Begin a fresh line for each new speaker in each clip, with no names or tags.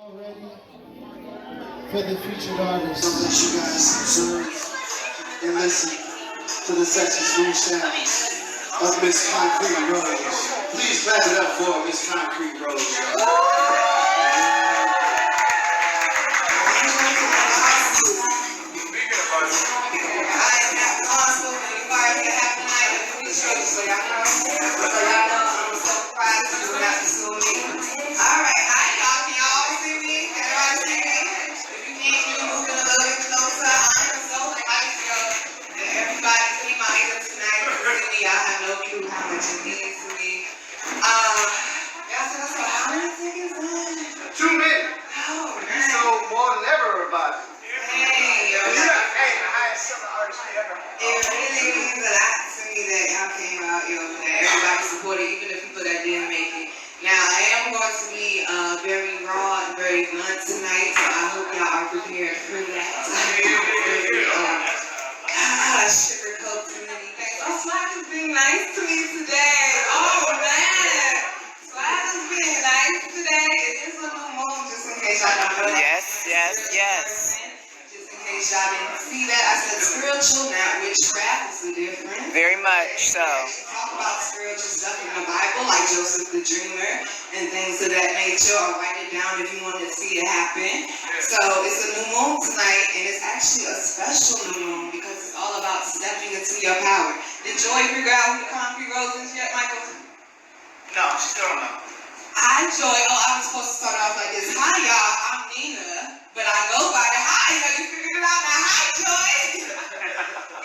Ready for the featured artist.
God bless you guys. Observe and listen to the sexy smooth sounds of Miss Concrete Rose. Please clap it up for Miss Concrete Rose. Tonight, so I hope y'all are prepared for that. Sugarcoat community. Thanks. Oh, Swag is being nice to me today. Oh man, Swag is being nice today. It is a new moon, just in case y'all don't know that.
Yes.
Just in case y'all didn't see that, I said spiritual, not witchcraft. Is the difference.
Very much so.
Talk about spiritual stuff in the Bible, like Joseph the Dreamer and things of that nature, or write it down if you want to see it happen. So it's a new moon tonight, and it's actually a special new moon because it's all about stepping into your power. Did Joy figure out who the Concrete Rose is yet, Michael?
No, she still don't know.
Hi, Joy. Oh, I was supposed to start off like this. Hi, y'all. I'm Nina, but I go by the hi. You figured it out now. Hi, Joy.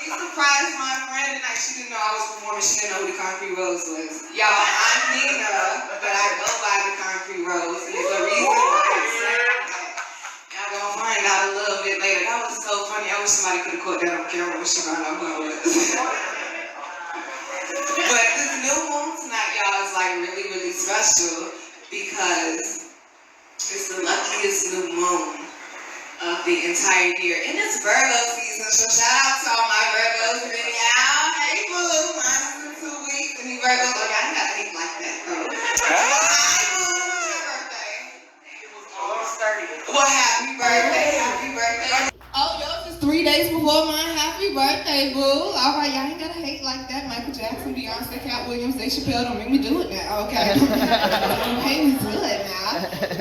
He surprised my friend tonight. She didn't know I was performing. She didn't know who the Concrete Rose was. Y'all, I'm Nina, but I go by the Concrete Rose. And there's a reason why I'm saying that. Y'all gonna find out a little bit later. That was so funny. I wish somebody could have caught that on camera. I wish somebody knew who I was. But this new moon tonight, y'all, is like really, really special because it's the luckiest new moon of the entire year. And it's Virgo season, so shout out to all my Virgos in y'all. Hey, boo, mine's in 2 weeks. Any Virgos? Oh, y'all ain't gotta hate like that, though. Hi, boo. When's your birthday? Well, happy birthday. Happy birthday. Oh, yours is 3 days before mine. Happy birthday, boo. All right, y'all ain't gotta hate like that. Michael Jackson, Beyonce, Cat Williams, Dave Chappelle, don't make me do it now, okay? Don't make me do it now.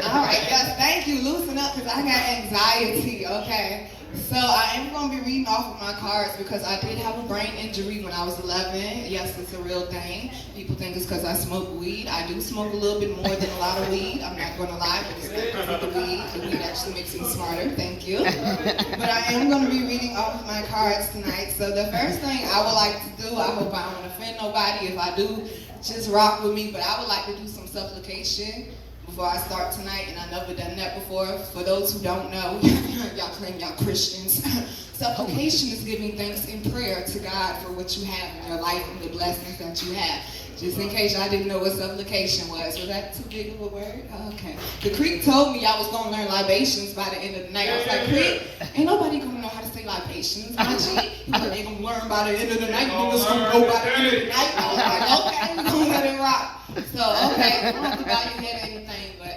All right, yes, thank you. Loosen up, because I got anxiety, okay? So I am going to be reading off of my cards because I did have a brain injury when I was 11. Yes, it's a real thing. People think it's because I smoke weed. I do smoke a little bit more than a lot of weed. I'm not going to lie, but it's not because of the weed. The weed actually makes me smarter. Thank you. But I am going to be reading off of my cards tonight. So the first thing I would like to do, I hope I don't offend nobody. If I do, just rock with me. But I would like to do some supplication before I start tonight, and I've never done that before. For those who don't know, y'all claim y'all Christians. Supplication is giving thanks in prayer to God for what you have in your life and the blessings that you have. Just in case y'all didn't know what supplication was. Was that too big of a word? Okay. The Creek told me I was going to learn Libations by the end of the night. I was like, Creek, ain't nobody going to know how to say Libations, my G. They going to learn by the end of the night. You just going to go by the end of the night. I was like, okay, we're going to let it rock. So, okay, I don't have to bow your head or anything, but...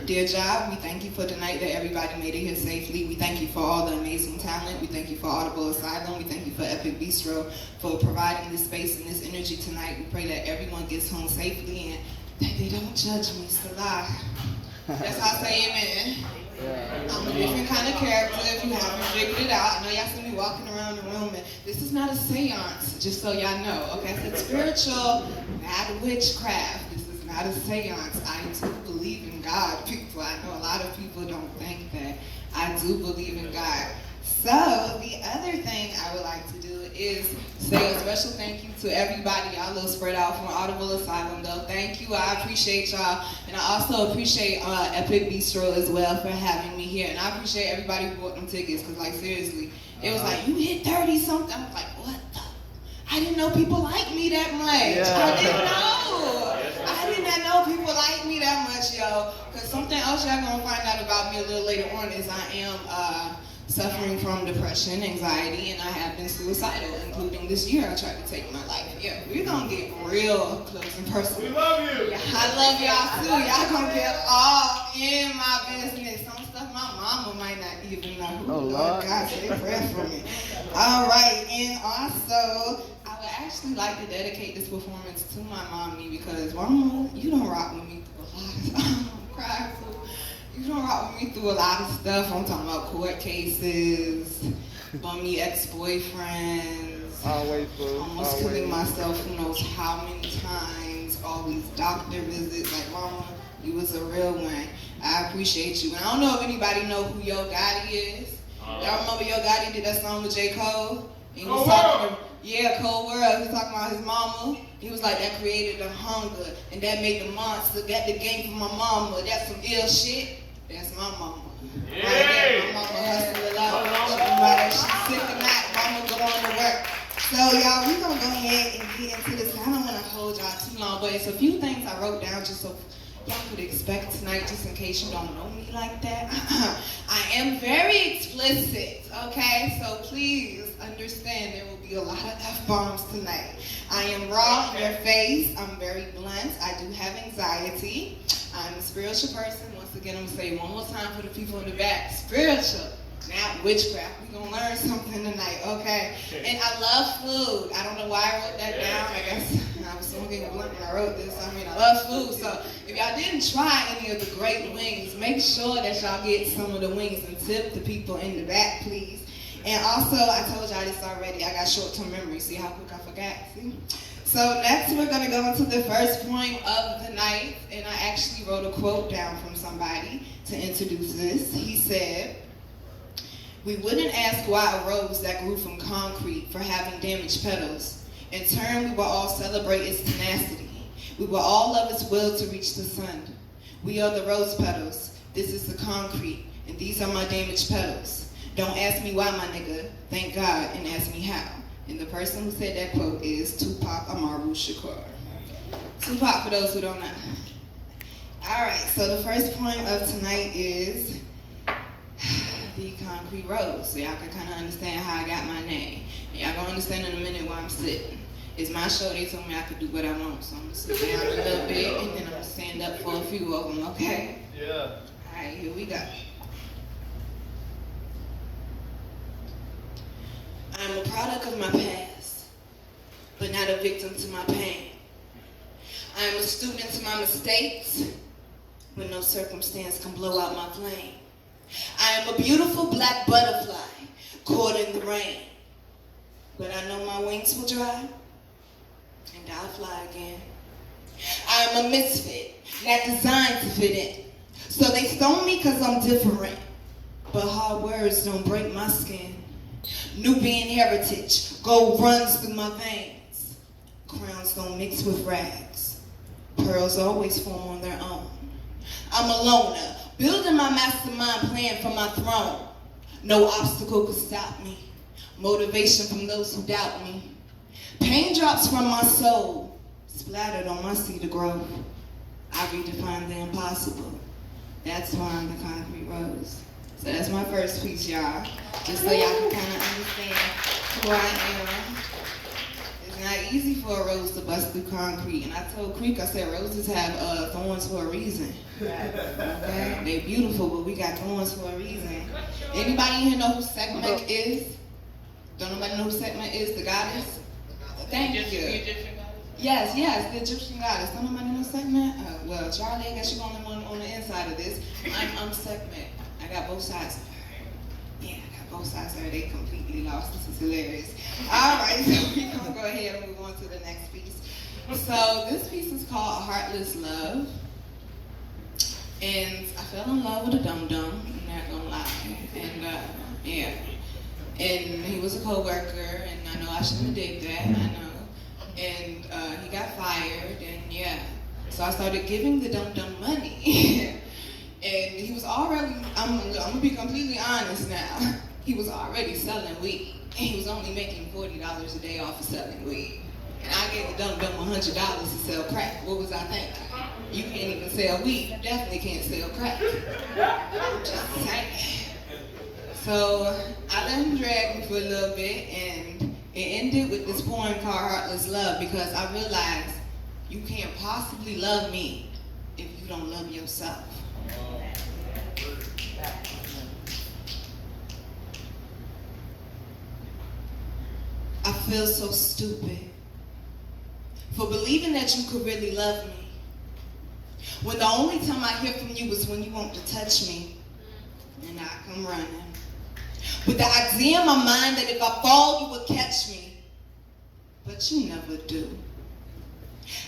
Dear God, we thank you for tonight that everybody made it here safely. We thank you for all the amazing talent. We thank you for Audible Asylum. We thank you for Epic Bistro for providing this space and this energy tonight. We pray that everyone gets home safely and that they don't judge me. Salah. That's how I say amen. I'm a different kind of character if you haven't figured it out. I know y'all see me walking around the room, and this is not a seance, just so y'all know. Okay, I said spiritual, not witchcraft. This is not a seance. I do believe in God, people. I know a lot of people don't think that. I do believe in God. So, the other thing I would like to do is say a special thank you to everybody. Y'all a little spread out from Audible Asylum, though. Thank you. I appreciate y'all. And I also appreciate Epic Bistro as well for having me here. And I appreciate everybody who bought them tickets, because, like, seriously, it was like, you hit 30-something. I was like, what the? I didn't know people like me that much.
Yeah.
I didn't know. I did not know people like me that much, yo. Because something else y'all gonna find out about me a little later on is I am suffering from depression, anxiety, and I have been suicidal, including this year I tried to take my life. Yeah, we're gonna get real close and personal.
We love you.
Yeah, I love y'all too. Y'all gonna get all in my business. Some stuff my mama might not even know.
Oh, Lord.
God, say a prayer for me. All right, and also, I would actually like to dedicate this performance to my mommy because, Mama, you don't rock with me through a lot of stuff. I'm crying too. You don't rock with me through a lot of stuff. I'm talking about court cases, bummy ex-boyfriends, almost killing myself who knows how many times, all these doctor visits. Like, Mama, you was a real one. I appreciate you. And I don't know if anybody know who Yo Gotti is. Y'all remember Yo Gotti did that song with J. Cole? And he was talking Cold World. He was talking about his mama. He was like, that created the hunger, and that made the monster. Got the game for my mama. That's some ill shit. That's my mama.
Yeah.
Right there, my mama hustle a lot. She's sick or not, mama going to work. So y'all, we're gonna go ahead and get into this. I don't want to hold y'all too long, but it's a few things I wrote down just so y'all could expect tonight, just in case you don't know me like that. I am very explicit, okay? So please understand there will be a lot of F-bombs tonight. I am raw in your face. I'm very blunt. I do have anxiety. I'm a spiritual person. Once again, I'm going to say it one more time for the people in the back. Spiritual, not witchcraft. We're going to learn something tonight, okay? And I love food. I don't know why I wrote that down. I guess I was smoking a blunt when I wrote this. I mean, I love food. So if y'all didn't try any of the great wings, make sure that y'all get some of the wings and tip the people in the back, please. And also, I told y'all this already. I got short-term memory. See how quick I forgot? See? So next, we're going to go into the first point of the night. And I actually wrote a quote down from somebody to introduce this. He said, "We wouldn't ask why a rose that grew from concrete for having damaged petals. In turn, we will all celebrate its tenacity. We will all love its will to reach the sun. We are the rose petals. This is the concrete. And these are my damaged petals. Don't ask me why, my nigga. Thank God and ask me how." And the person who said that quote is Tupac Amaru Shakur. Tupac, for those who don't know. All right, so the first point of tonight is the concrete rose. So y'all can kind of understand how I got my name. And y'all gonna understand in a minute why I'm sitting. It's my show. They told me I could do what I want. So I'm gonna sit down a little bit and then I'm gonna stand up for a few of them, okay?
Yeah.
All right, here we go. I'm a product of my past, but not a victim to my pain. I am a student to my mistakes, but no circumstance can blow out my flame. I am a beautiful black butterfly caught in the rain, but I know my wings will dry, and I'll fly again. I am a misfit, not designed to fit in, so they stone me because I'm different, but hard words don't break my skin. Nubian heritage, gold runs through my veins. Crowns don't mix with rags. Pearls always form on their own. I'm a loner, building my mastermind plan for my throne. No obstacle could stop me. Motivation from those who doubt me. Pain drops from my soul, splattered on my cedar grove. I redefine the impossible. That's why I'm the concrete rose. So that's my first piece, y'all. Just so y'all can kind of understand who I am. It's not easy for a rose to bust through concrete. And I told Creek, I said, roses have thorns for a reason. Okay? They're beautiful, but we got thorns for a reason. Anybody here know who Sekhmet is? Don't nobody know who Sekhmet is? The goddess? Thank you. Yes, the Egyptian goddess. Don't nobody know Sekhmet? Well, Charlie, I guess you're going on the inside of this. I'm Sekhmet. I got both sides of her. Yeah, I got both sides of her. They completely lost. This is hilarious. All right, so we're going to go ahead and move on to the next piece. So this piece is called A Heartless Love. And I fell in love with a dum-dum, I'm not going to lie. And, yeah. And he was a co-worker, and I know I shouldn't have did that, I know. And he got fired, and yeah. So I started giving the dum-dum money. And he was already, I'm gonna be completely honest now, he was already selling weed. And he was only making $40 a day off of selling weed. And I gave the dum-dum $100 to sell crack. What was I thinking? You can't even sell weed, you definitely can't sell crack. I'm just saying. So I let him drag me for a little bit, and it ended with this poem called Heartless Love, because I realized you can't possibly love me if you don't love yourself. I feel so stupid for believing that you could really love me, when the only time I hear from you is when you want to touch me, and I come running with the idea in my mind that if I fall, you would catch me, but you never do.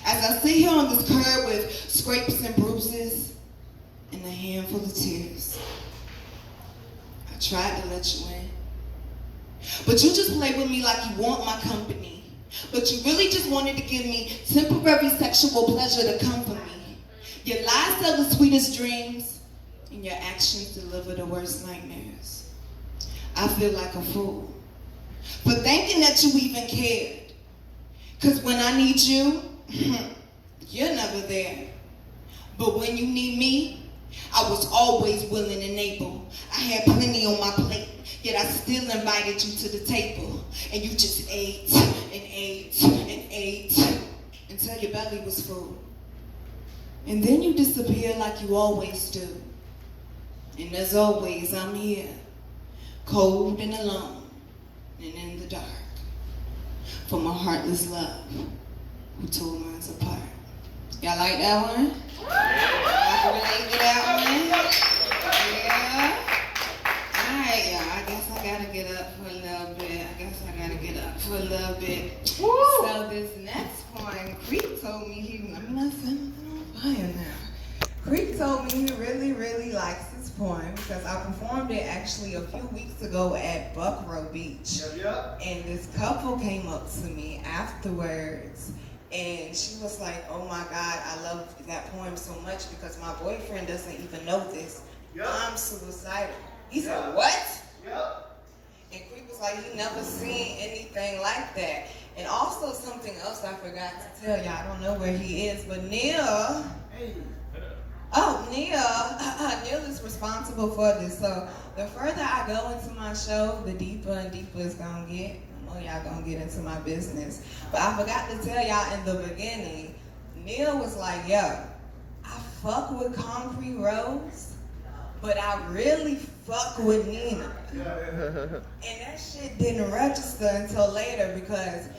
As I sit here on this curb with scrapes and bruises and a handful of tears, I tried to let you in, but you just play with me like you want my company, but you really just wanted to give me temporary sexual pleasure to comfort me. Your lies tell the sweetest dreams, and your actions deliver the worst nightmares. I feel like a fool for thinking that you even cared, because when I need you, you're never there. But when you need me, I was always willing and able. I had plenty on my plate, yet I still invited you to the table, and you just ate and ate and ate until your belly was full. And then you disappear like you always do. And as always, I'm here, cold and alone and in the dark, for my heartless love who tore minds apart. Y'all like that one? Y'all can relate to that one? Yeah? Alright, y'all, I guess I gotta get up for a little bit. So this next poem, Creek told me I'm not saying nothing on fire now. Creek told me he really likes this poem because I performed it actually a few weeks ago at Buckrow Beach. And this couple came up to me afterwards, and she was like, oh my God, I love that poem so much because my boyfriend doesn't even know this. I'm suicidal. He said, what? And Creek was like, he never seen anything like that. And also something else I forgot to tell y'all, I don't know where he is, but Neil, Neil is responsible for this. So the further I go into my show, the deeper and deeper it's gonna get. I know y'all gonna get into my business. But I forgot to tell y'all in the beginning, Neil was like, yo, I fuck with Concrete Rose, but I really fuck with Nina. And that shit didn't register until later because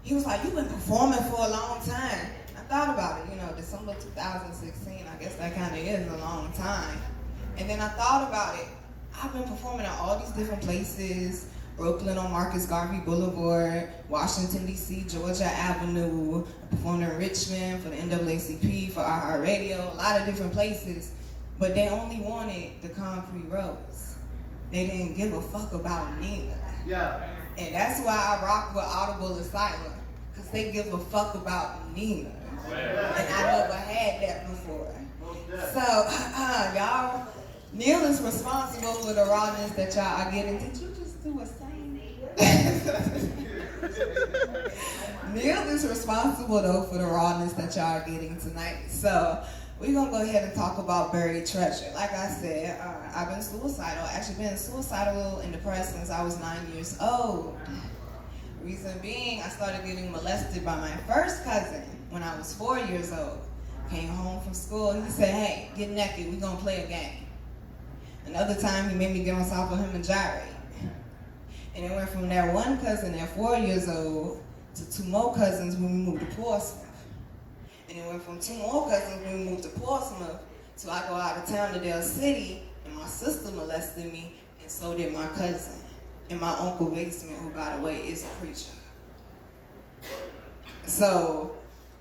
he was like, you've been performing for a long time. I thought about it, December 2016, I guess that kind of is a long time. And then I thought about it. I've been performing at all these different places, Brooklyn on Marcus Garvey Boulevard, Washington, D.C., Georgia Avenue. I performed in Richmond for the NAACP, for iHeartRadio, a lot of different places. But they only wanted the Concrete Rose. They didn't give a fuck about Nina. And that's why I rock with Audible Asylum, because they give a fuck about Nina. And I never had that before. So, y'all, Neil is responsible for the rawness that y'all are getting. Did you just do a sing? Neil is responsible, though, for the rawness that y'all are getting tonight. So, we're going to go ahead and talk about buried treasure. Like I said, I've been suicidal. Actually been suicidal and depressed since I was 9 years old. Reason being, I started getting molested by my first cousin when I was 4 years old. Came home from school, he said, hey, get naked, we're going to play a game. Another time, he made me get on top of him and gyrate. And it went from that one cousin at 4 years old to two more cousins when we moved to Portsmouth. And it went from two more cousins when we moved to Portsmouth to I go out of town to Dale City, and my sister molested me, and so did my cousin. And my uncle Basement, who by the way is a preacher. So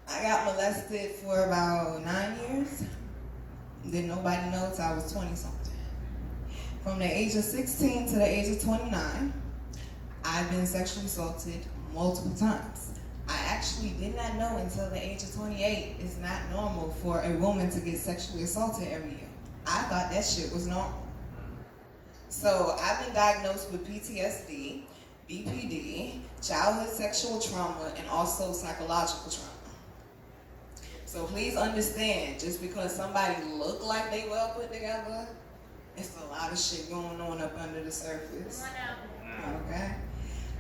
I got molested for about 9 years. Didn't nobody know till I was 20 something. From the age of 16 to the age of 29, I've been sexually assaulted multiple times. I actually did not know until the age of 28 it's not normal for a woman to get sexually assaulted every year. I thought that shit was normal. So I've been diagnosed with PTSD, BPD, childhood sexual trauma, and also psychological trauma. So please understand, just because somebody look like they well put together, It's a lot of shit going on up under the surface. Okay?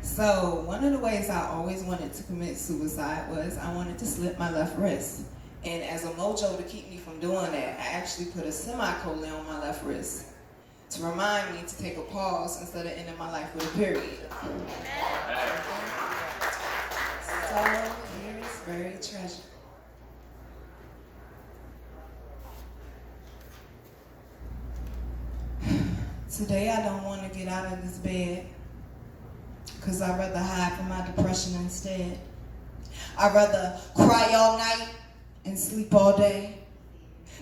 So one of the ways I always wanted to commit suicide was I wanted to slit my left wrist. And as a mojo to keep me from doing that, I actually put a semicolon on my left wrist to remind me to take a pause instead of ending my life with a period. So here's buried treasure. Today I don't want to get out of this bed because I'd rather hide from my depression instead. I'd rather cry all night and sleep all day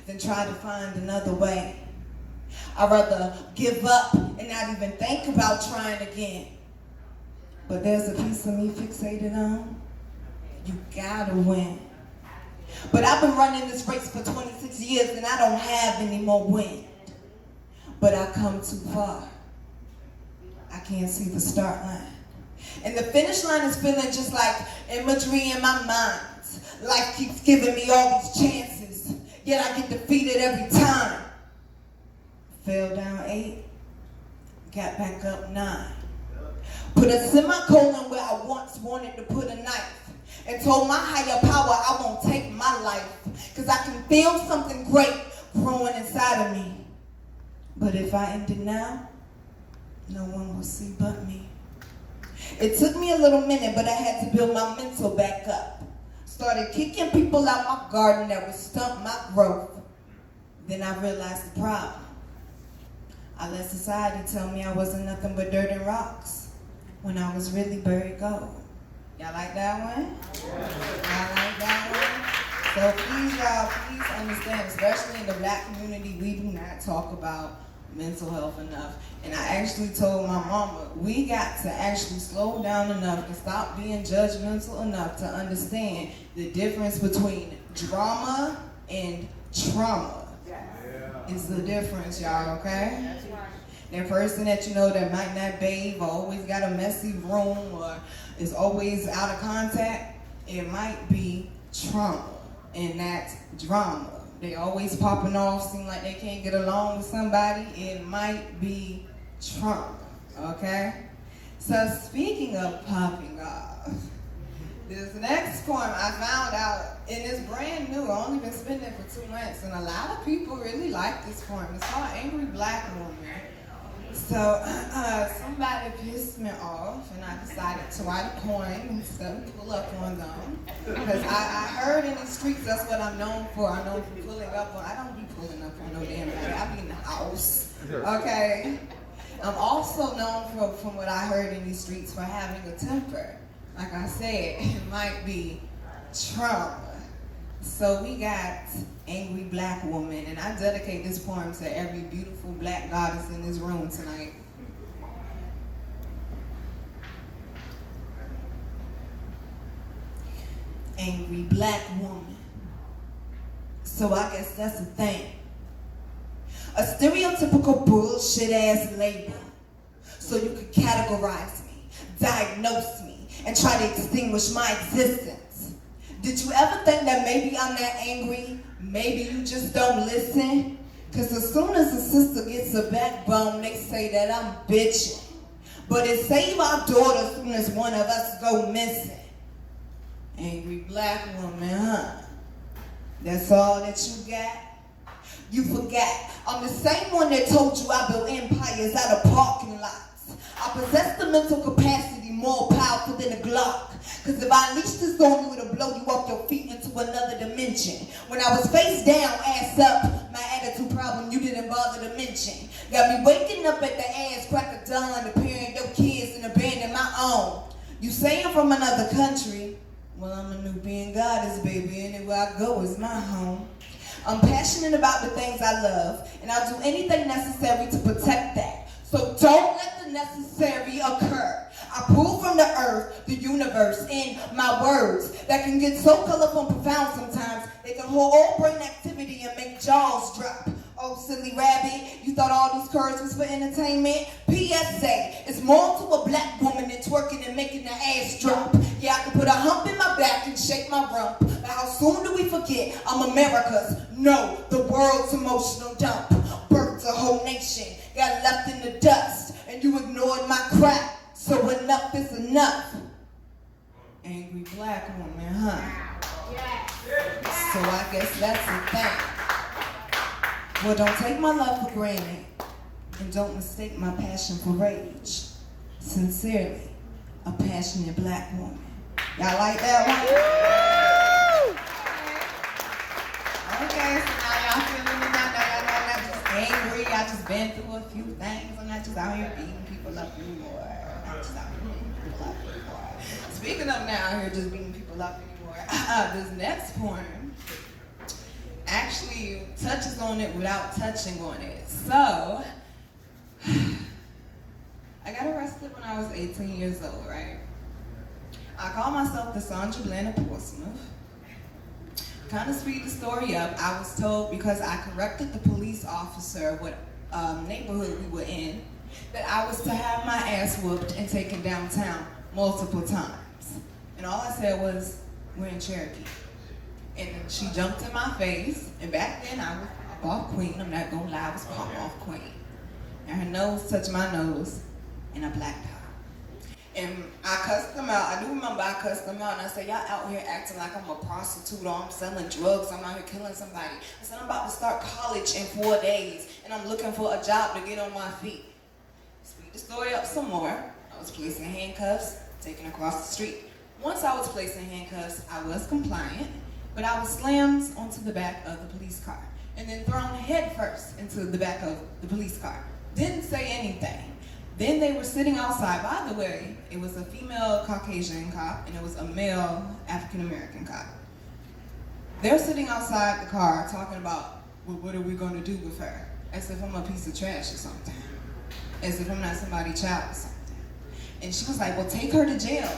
than try to find another way. I'd rather give up and not even think about trying again. But there's a piece of me fixated on. You gotta win. But I've been running this race for 26 years and I don't have any more wind. But I come too far. I can't see the start line. And the finish line is feeling just like imagery in my mind. Life keeps giving me all these chances, yet I get defeated every time. Fell down 8, got back up 9. Put a semicolon where I once wanted to put a knife, and told my higher power I won't take my life, cause I can feel something great growing inside of me. But if I end it now, no one will see but me. It took me a little minute, but I had to build my mental back up. Started kicking people out my garden that would stunt my growth. Then I realized the problem. I let society tell me I wasn't nothing but dirt and rocks when I was really buried gold. Y'all like that one? Y'all like that one? So please, y'all, please understand, especially in the black community, we do not talk about mental health enough. And I actually told my mama, we got to actually slow down enough and stop being judgmental enough to understand the difference between drama and trauma. Is the difference, y'all, okay? That person that you know that might not bathe or always got a messy room or is always out of contact, it might be trauma and that's drama. They always popping off, seem like they can't get along with somebody, it might be trauma, okay? So speaking of popping off, this next poem I found out, and it's brand new, I've only been spinning it for 2 months, and a lot of people really like this poem. It's called Angry Black Woman. So somebody pissed me off, and I decided to write a poem instead of pull up on them. Because I heard in the streets, that's what I'm known for. I'm known for pulling up on, I don't be pulling up on no damn body. I be in the house, okay? I'm also known for, from what I heard in these streets, for having a temper. Like I said, it might be trauma. So we got Angry Black Woman, and I dedicate this poem to every beautiful black goddess in this room tonight. Angry Black Woman. So I guess that's the thing. A stereotypical bullshit ass label. So you could categorize me, diagnose me, and try to extinguish my existence. Did you ever think that maybe I'm that angry? Maybe you just don't listen? Cause as soon as a sister gets a backbone, they say that I'm bitching. But it save our daughter as soon as one of us go missing. Angry black woman, huh? That's all that you got? You forgot. I'm the same one that told you I built empires out of parking lots. I possess the mental capacity more powerful than a Glock. Cause if I unleash this on you, it'll blow you off your feet into another dimension. When I was face down, ass up, my attitude problem you didn't bother to mention. Got me waking up at the ass crack of dawn, appearing your kids and abandoning my own. You say I'm from another country, well I'm a Nubian goddess, baby, anywhere I go is my home. I'm passionate about the things I love, and I'll do anything necessary to protect that. So don't let the necessary occur. I pull from the earth, the universe, in my words that can get so colorful and profound sometimes, they can hold all brain activity and make jaws drop. Oh, silly rabbit, you thought all these curves was for entertainment? PSA, it's more to a black woman than twerking and making the ass drop. Yeah, I can put a hump in my back and shake my rump. But how soon do we forget I'm America's, no, the world's emotional dump? Birth the whole nation got left in the dust, and you ignored my cry, so enough is enough. Angry black woman, huh? So I guess that's the thing. Well, don't take my love for granted, and don't mistake my passion for rage. Sincerely, a passionate black woman. Y'all like that one? Okay, so now y'all feeling me now. Now y'all know I'm not just angry. I just been through a few things. I'm not just out here beating people up anymore. I'm not just out here beating people up anymore. Speaking of now out here just beating people up anymore, this next poem actually touches on it without touching on it. So, I got arrested when I was 18 years old, right? I call myself the Sandra Bland of Portsmouth. Kind of speed the story up, I was told because I corrected the police officer what neighborhood we were in, that I was to have my ass whooped and taken downtown multiple times. And all I said was, we're in Cherokee. And she jumped in my face, and back then I was a pop queen, I'm not gonna lie, I was pop off queen. And her nose touched my nose, and I blacked out. And I cussed them out. I do remember I cussed them out, and I said, y'all out here acting like I'm a prostitute or I'm selling drugs, I'm out here killing somebody. I said, I'm about to start college in 4 days, and I'm looking for a job to get on my feet. Speed the story up some more. I was placed in handcuffs, taken across the street. Once I was placed in handcuffs, I was compliant, but I was slammed onto the back of the police car, and then thrown head first into the back of the police car. Didn't say anything. Then they were sitting outside. By the way, it was a female Caucasian cop and it was a male African-American cop. They're sitting outside the car talking about, well, what are we going to do with her? As if I'm a piece of trash or something. As if I'm not somebody's child or something. And she was like, well, take her to jail.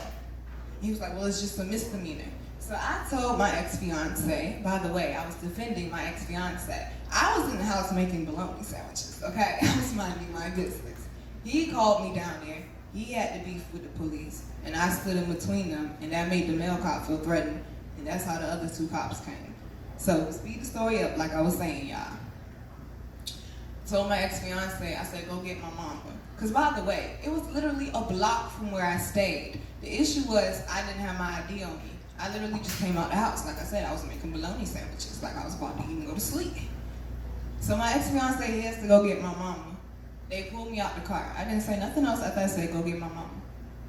He was like, well, it's just a misdemeanor. So I told my ex-fiance, by the way, I was defending my ex-fiance. I was in the house making bologna sandwiches, okay? I was minding my business. He called me down there. He had to beef with the police, and I stood in between them, and that made the male cop feel threatened, and that's how the other two cops came. So speed the story up, like I was saying, y'all. Told my ex-fiance, I said, go get my mama. Because by the way, it was literally a block from where I stayed. The issue was I didn't have my ID on me. I literally just came out the house. Like I said, I was making bologna sandwiches, like I was about to even go to sleep. So my ex-fiance, he has to go get my mama. They pulled me out the car. I didn't say nothing else after I said, go get my mama.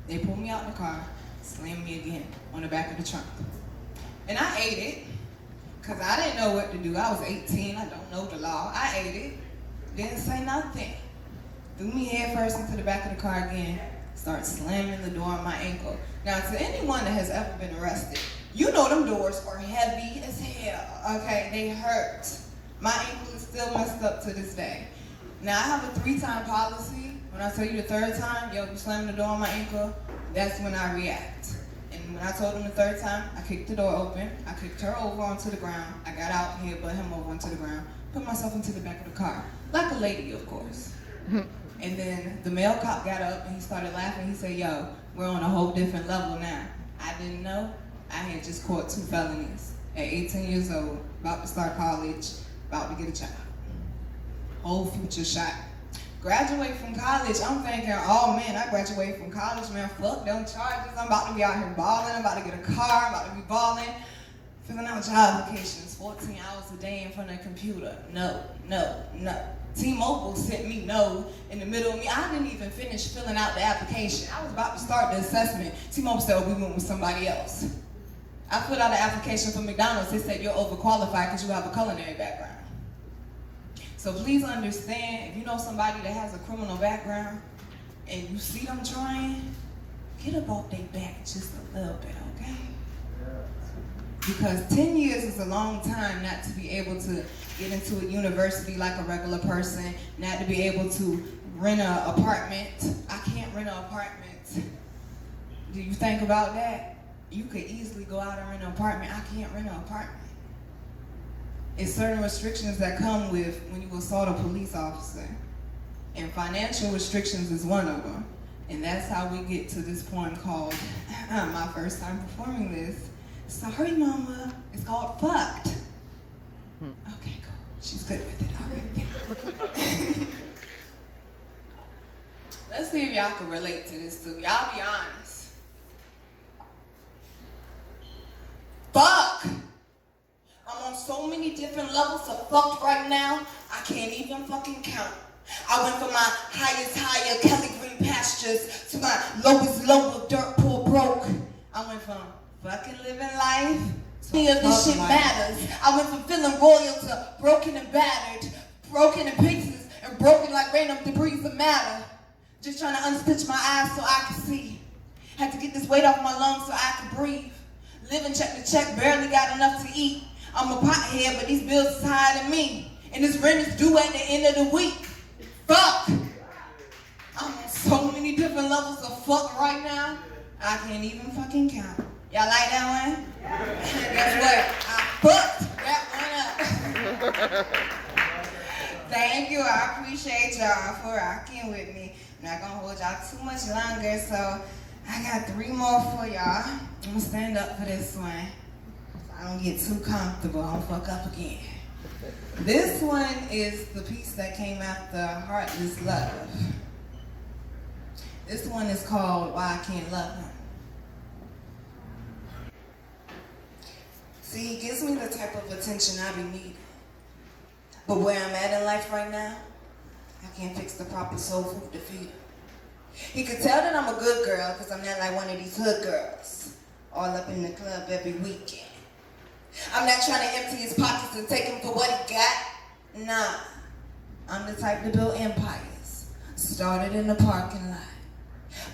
They pulled me out the car, slammed me again on the back of the trunk. And I ate it, because I didn't know what to do. I was 18, I don't know the law. I ate it, didn't say nothing. Threw me head first into the back of the car again, started slamming the door on my ankle. Now, to anyone that has ever been arrested, you know them doors are heavy as hell, okay? They hurt. My ankle is still messed up to this day. Now, I have a 3-time policy. When I tell you the 3rd time, yo, you slamming the door on my ankle, that's when I react. And when I told him the 3rd time, I kicked the door open, I kicked her over onto the ground, I got out here, put him over onto the ground, put myself into the back of the car. Like a lady, of course. And then the male cop got up and he started laughing. He said, yo, we're on a whole different level now. I didn't know. I had just caught 2 felonies at 18 years old, about to start college, about to get a job. Whole future shot. Graduate from college, I'm thinking, oh man, I graduated from college, man, fuck them charges. I'm about to be out here balling, I'm about to get a car, I'm about to be balling. Filling out job applications, 14 hours a day in front of a computer. No. T-Mobile sent me no in the middle of me. I didn't even finish filling out the application. I was about to start the assessment. T-Mobile said, oh, we went with somebody else. I put out an application for McDonald's. They said, you're overqualified because you have a culinary background. So please understand, if you know somebody that has a criminal background and you see them trying, get up off their back just a little bit, okay? Because 10 years is a long time not to be able to get into a university like a regular person, not to be able to rent an apartment. I can't rent an apartment. Do you think about that? You could easily go out and rent an apartment. I can't rent an apartment. It's certain restrictions that come with when you assault a police officer. And financial restrictions is one of them. And that's how we get to this poem called, my first time performing this. Sorry, mama. It's called Fucked. Okay, cool. She's good with it already. Let's see if y'all can relate to this too. Y'all be honest. Fuck! I'm on so many different levels of fucked right now, I can't even fucking count. I went from my highest higher Kelly Green pastures to my lowest low of dirt poor broke. I went from fucking living life to any of this shit matters. I went from feeling royal to broken and battered, broken in pieces and broken like random debris of matter. Just trying to unstitch my eyes so I can see. Had to get this weight off my lungs so I could breathe. Living check to check, barely got enough to eat. I'm a pothead, but these bills is higher than me. And this rent is due at the end of the week. Fuck! I'm on so many different levels of fuck right now, I can't even fucking count. Y'all like that one? Guess what? I fucked that one up. Thank you, I appreciate y'all for rocking with me. I'm not gonna hold y'all too much longer, so I got 3 more for y'all. I'm gonna stand up for this one. So I don't get too comfortable, I don't fuck up again. This one is the piece that came after Heartless Love. This one is called Why I Can't Love Him. See, he gives me the type of attention I be needing. But where I'm at in life right now, I can't fix the proper soul food to feed him. He could tell that I'm a good girl because I'm not like one of these hood girls, all up in the club every weekend. I'm not trying to empty his pockets and take him for what he got. Nah, I'm the type to build empires, started in the parking lot.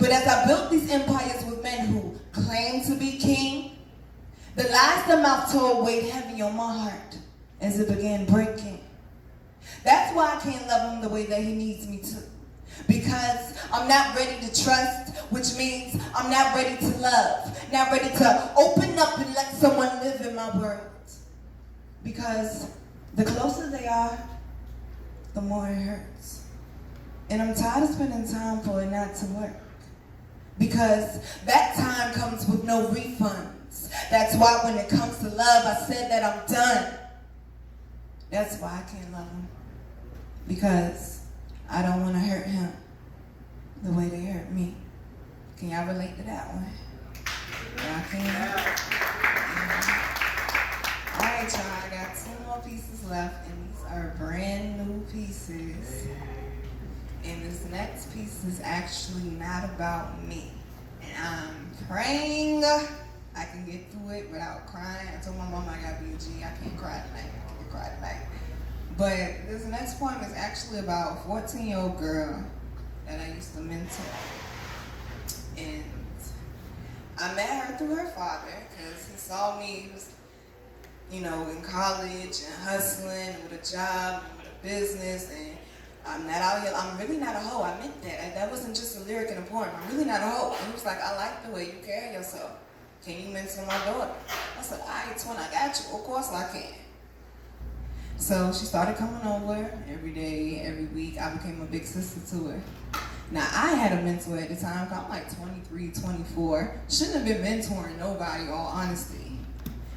But as I built these empires with men who claim to be king, the lies the mouth told weighed heavy on my heart as it began breaking. That's why I can't love him the way that he needs me to. Because I'm not ready to trust, which means I'm not ready to love. Not ready to open up and let someone live in my world. Because the closer they are, the more it hurts. And I'm tired of spending time for it not to work. Because that time comes with no refunds. That's why when it comes to love, I said that I'm done. That's why I can't love him. Because I don't want to hurt him the way they hurt me. Can y'all relate to that one? Y'all can? Yeah. All right, y'all. I got 2 more pieces left, and these are brand new pieces. And this next piece is actually not about me. And I'm praying I can get through it without crying. I told my mom I gotta be a G. I can't cry tonight. I can't cry tonight. But this next poem is actually about a 14-year-old girl that I used to mentor. And I met her through her father because he saw me, in college and hustling with a job, with a business, and I'm not out here. I'm really not a hoe. I meant that. That wasn't just a lyric in a poem. I'm really not a hoe. And he was like, I like the way you carry yourself. Can you mentor my daughter? I said, all right, twin, I got you. Of course I can. So she started coming over every day, every week. I became a big sister to her. Now, I had a mentor at the time. I'm like 23, 24. Shouldn't have been mentoring nobody, all honesty.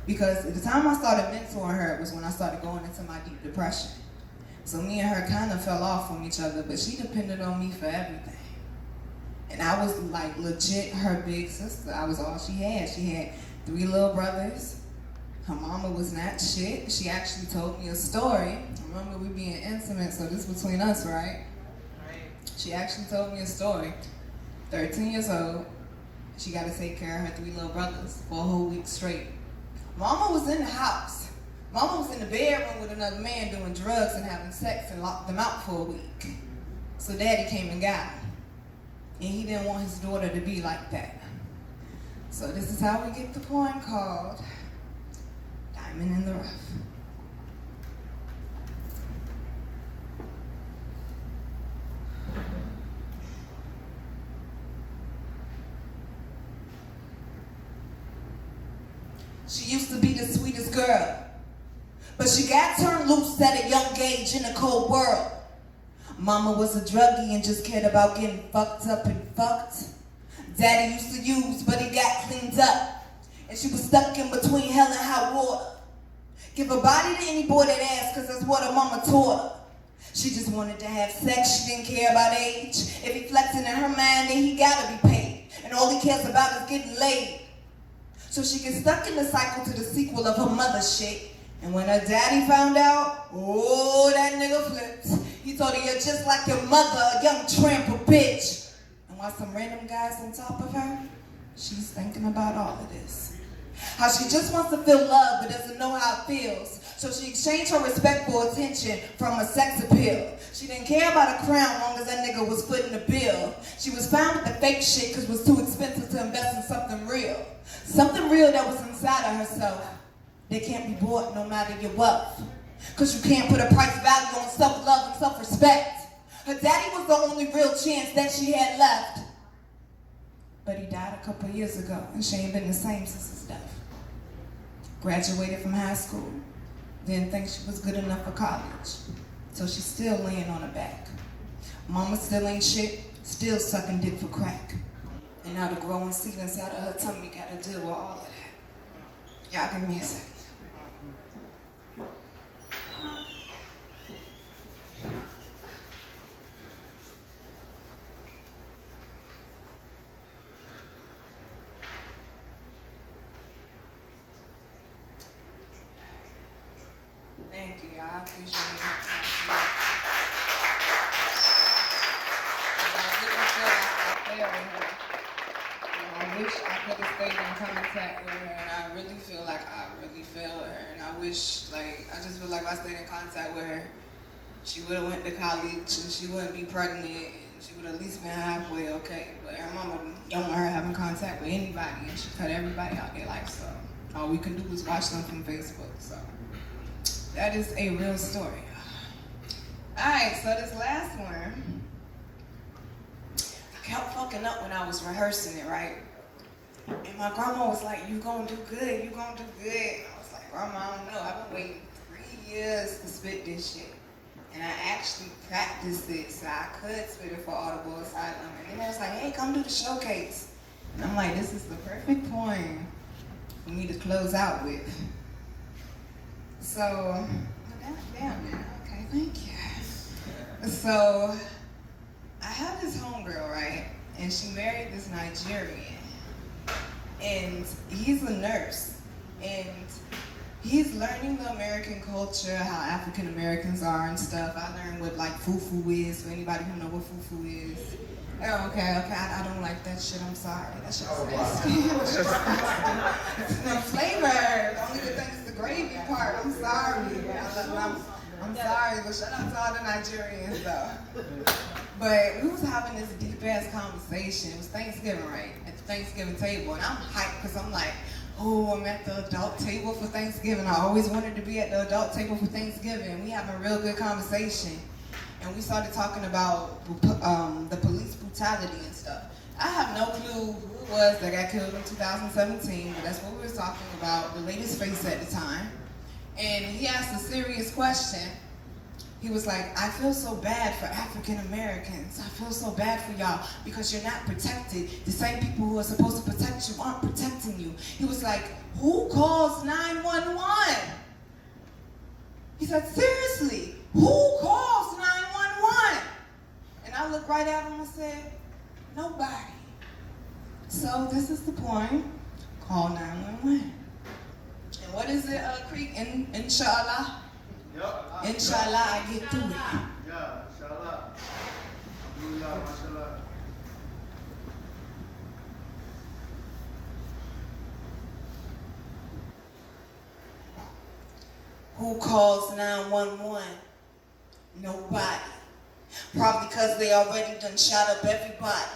Because at the time I started mentoring her was when I started going into my deep depression. So me and her kind of fell off from each other, but she depended on me for everything. And I was like legit her big sister. I was all she had. She had 3 little brothers. Her mama was not shit. She actually told me a story. Remember, we being intimate, so this is between us, right? Right. She actually told me a story. 13 years old, she got to take care of her 3 little brothers for a whole week straight. Mama was in the house. Mama was in the bedroom with another man doing drugs and having sex and locked them out for a week. So daddy came and got him. And he didn't want his daughter to be like that. So this is how we get the poem called Diamond in the Rough. She used to be the sweetest girl, but she got turned loose at a young age in a cold world. Mama was a druggie and just cared about getting fucked up and fucked. Daddy used to use, but he got cleaned up. And she was stuck in between hell and high water. Give her body to any boy that asks, cause that's what her mama taught her. She just wanted to have sex, she didn't care about age. If he flexing in her mind, then he gotta be paid. And all he cares about is getting laid. So she gets stuck in the cycle to the sequel of her mother's shit. And when her daddy found out, oh, that nigga flipped. He told her, you're just like your mother, a young tramp, a bitch. And while some random guy's on top of her, she's thinking about all of this. How she just wants to feel love but doesn't know how it feels. So she exchanged her respect for attention from a sex appeal. She didn't care about a crown long as that nigga was footing the bill. She was found with the fake shit because it was too expensive to invest in something real. Something real that was inside of herself. That can't be bought no matter your wealth. Because you can't put a price value on self-love and self-respect. Her daddy was the only real chance that she had left. But he died a couple years ago, and she ain't been the same since his death. Graduated from high school, didn't think she was good enough for college. So she's still laying on her back. Mama still ain't shit, still sucking dick for crack. And now the growing seed inside of her tummy gotta deal with all of that. Y'all give me a second. Thank you, I appreciate it. I wish I could have stayed in contact with her, and I really feel like I really failed her, and I wish, I just feel like if I stayed in contact with her, she would have went to college, and she wouldn't be pregnant, and she would have at least been halfway okay, but her mama don't want her having contact with anybody, and she cut everybody out their life, so all we can do is watch them from Facebook, so. That is a real story. Alright, so this last one, I kept fucking up when I was rehearsing it, right? And my grandma was like, you gonna do good, you gonna do good. I was like, Grandma, I don't know. I've been waiting 3 years to spit this shit. And I actually practiced it so I could spit it for Audible Asylum. And then I was like, hey, come do the showcase. And I'm like, this is the perfect poem for me to close out with. So, damn man, okay, thank you. So, I have this homegirl, right? And she married this Nigerian. And he's a nurse. And he's learning the American culture, how African Americans are and stuff. I learned what fufu is, for anybody who know what fufu is. Oh, okay, I don't like that shit, I'm sorry. That shit's nasty. It's no flavor. The only good thing is the gravy part. I'm sorry. I'm sorry, but shout out to all the Nigerians though. But we was having this deep ass conversation. It was Thanksgiving, right? At the Thanksgiving table. And I'm hyped because I'm like, oh, I'm at the adult table for Thanksgiving. I always wanted to be at the adult table for Thanksgiving. We having a real good conversation. And we started talking about the police brutality and stuff. I have no clue who it was that got killed in 2017, but that's what we were talking about, the latest face at the time. And he asked a serious question. He was like, I feel so bad for African Americans. I feel so bad for y'all because you're not protected. The same people who are supposed to protect you aren't protecting you. He was like, who calls 911? He said, seriously, who calls 911? And I looked right at him and said, nobody. So this is the point, call 911. And what is it, Creek? Inshallah? Yep. Inshallah, I get through it.
Yeah, inshallah. Alhamdulillah, mashallah.
Who calls 911? Nobody. Probably because they already done shot up everybody.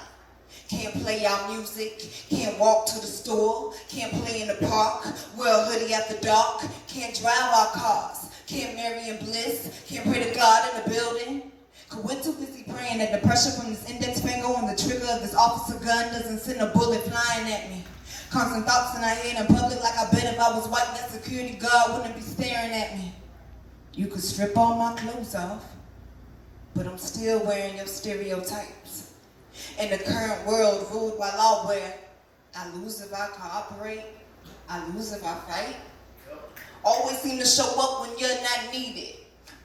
Can't play our music, can't walk to the store, can't play in the park, wear a hoodie after dark, can't drive our cars, can't marry in bliss, can't pray to God in the building. Cause we're too busy praying that the pressure from this index finger on the trigger of this officer gun doesn't send a bullet flying at me. Constant thoughts in our head in public like I bet if I was white that security guard wouldn't be staring at me. You could strip all my clothes off, but I'm still wearing your stereotypes. In the current world ruled by lawware, I lose if I cooperate, I lose if I fight. Always seem to show up when you're not needed.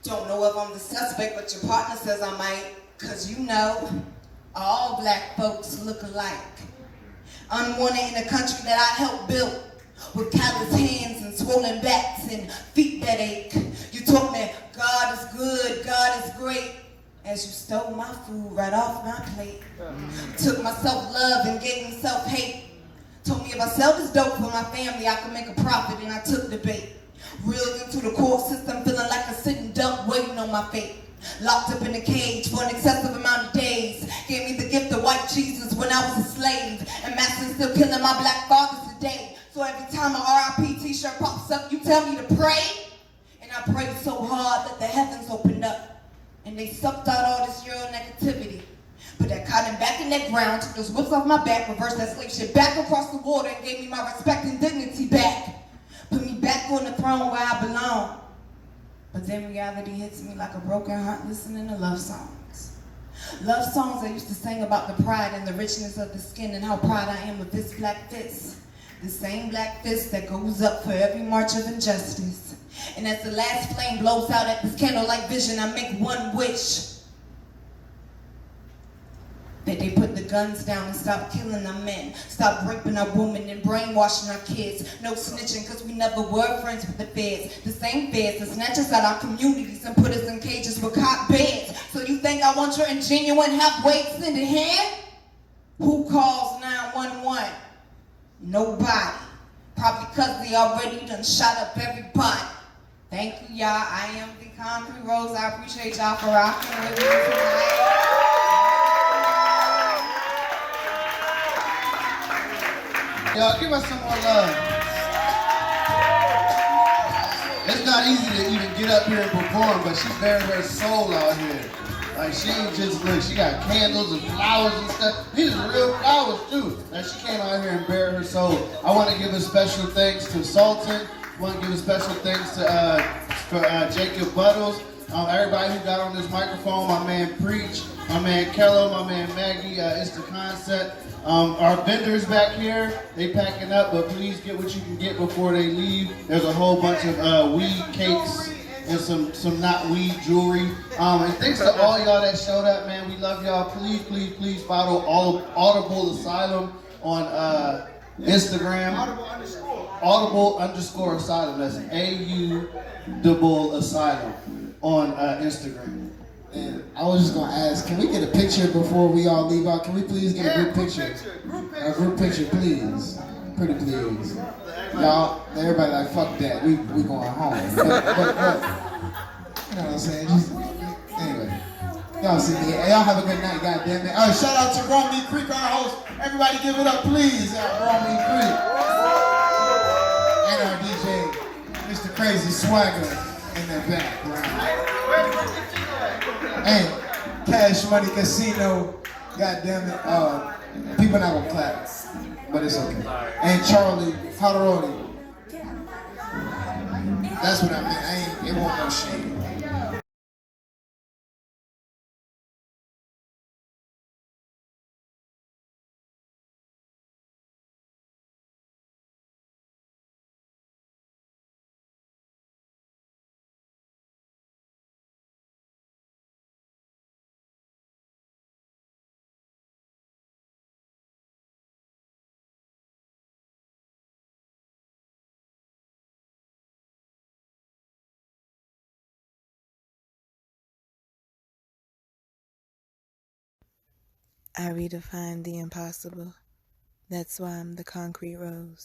Don't know if I'm the suspect, but your partner says I might. Cause you know, all black folks look alike. Unwanted in a country that I helped build, with callous hands and swollen backs and feet that ache. You taught me God is good, God is great, as you stole my food right off my plate. Took my self-love and gave me self-hate. Told me if I sell this dope for my family, I could make a profit, and I took the bait. Reeled into the court system, feeling like a sitting duck waiting on my fate. Locked up in a cage for an excessive amount of days. Gave me the gift of white Jesus when I was a slave. And master's still killing my black fathers today. So every time a RIP t-shirt pops up, you tell me to pray. And I prayed so hard that the heavens opened up. And they sucked out all this real negativity. Put that cotton back in that ground, took those whips off my back, reversed that slave ship back across the water, and gave me my respect and dignity back. Put me back on the throne where I belong. But then reality hits me like a broken heart listening to love songs. Love songs I used to sing about the pride and the richness of the skin and how proud I am of this black fist. The same black fist that goes up for every march of injustice. And as the last flame blows out at this candlelight vision, I make one wish. That they put the guns down and stop killing our men, stop raping our women and brainwashing our kids. No snitching, cause we never were friends with the feds. The same feds that snatch us out our communities and put us in cages with cot beds. So you think I want your ingenuine half-weights in the hand? Who calls 911? Nobody. Probably cause they already done shot up everybody. Thank you, y'all. I am the Koncrete Rose. I appreciate y'all for rocking with me tonight.
Y'all give us some more love. It's not easy to even get up here and perform, but she bared her soul out here. Like she ain't just look, she got candles and flowers and stuff. These are real flowers too. And she came out here and bared her soul. I want to give a special thanks to Sultan. I want to give a special thanks to Jacob Buttles. Everybody who got on this microphone, my man Preach, my man Kello, my man Maggie, it's the concept. Our vendors back here, they packing up, but please get what you can get before they leave. There's a whole bunch of weed cakes and some not weed jewelry. And thanks to all y'all that showed up, man. We love y'all. Please, please, please follow Audible Asylum on Instagram. Audible_Asylum. That's AU Asylum on Instagram.
And I was just gonna ask, can we get a picture before we all leave out? Can we please get a group picture? A group picture, please. Pretty please. Y'all, everybody like, fuck that. We going home. But, you know what I'm saying? Just, anyway. Y'all see me. Y'all have a good night, goddammit. All right, shout out to Romy Creek, our host. Everybody give it up, please. Romy Creek. And our DJ, Mr. Crazy Swagger in the background. And Cash Money Casino, goddammit. People not gonna clap, but it's okay. And Charlie Hadaroni. That's what I meant. It won't no shame.
I redefine the impossible. That's why I'm the Koncrete Rose.